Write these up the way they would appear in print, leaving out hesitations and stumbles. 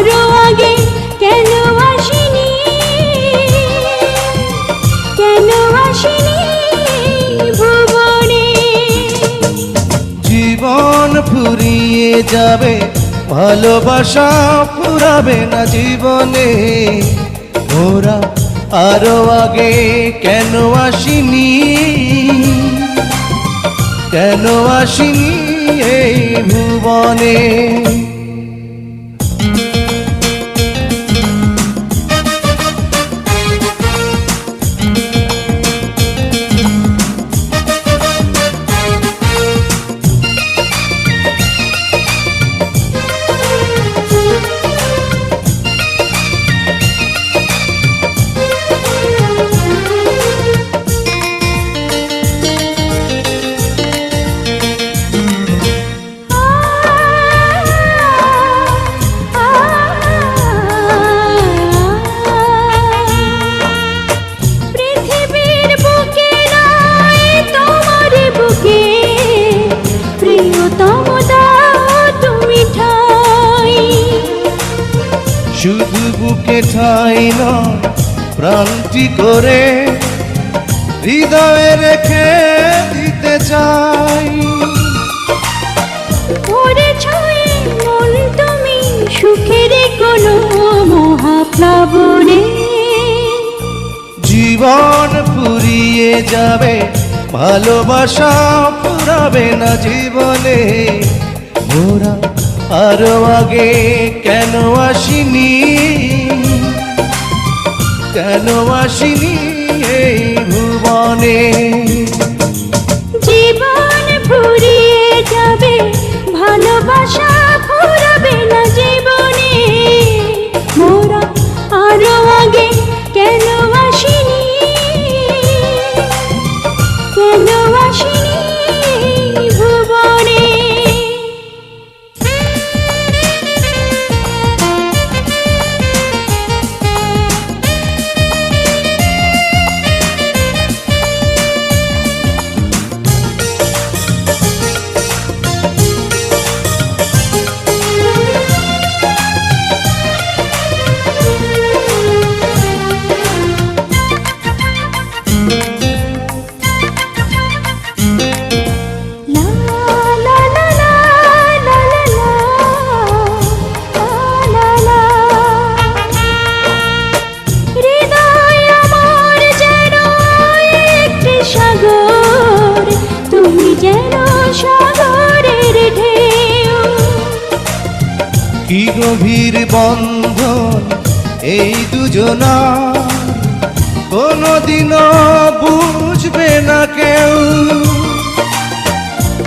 আরো আগে কেন আসিনি, কেন আসিনি ভুবনে। জীবন ফুরিয়ে যাবে, ভালোবাসা ফুরাবে না জীবনে। ওরা আরো আগে কেন আসিনি, কেন আসিনি এই ভুবনে। শুধু বুকে ঠাই নয়, প্রাণটি করে হৃদয়ে রেখে দিতে চাই। ওরে ছয়ে মন তুমি সুখের কোনো মহাপ্লাবনে। জীবন ফুরিয়ে যাবে, ভালোবাসা ফুরাবে না জীবনে। ওরা আরো আগে কেন আসিনি, কেন আসিনি এই ভুবনে। জীবন ফুরিয়ে যাবে, ভালোবাসা ফুরাবে না জীবনে। মোরা আরো আগে কেন আসিনি, কেন আসিনি ভুবনে। কি গভীর বন্ধন এই দুজনার, কোনদিনও বুঝবে না কেউ।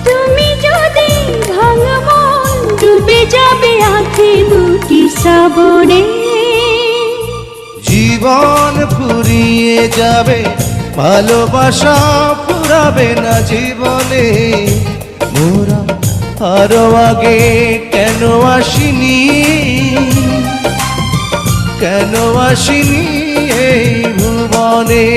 তুমি যদি ভাঙা মন ডুবে যাবে আঁখি দুটি শ্রাবণে। জীবন ফুরিয়ে যাবে, ভালোবাসা ফুরাবে না জীবনে। মোরা আরো আগে কেন আসিনি, কেন আসিনি এই ভুবনে।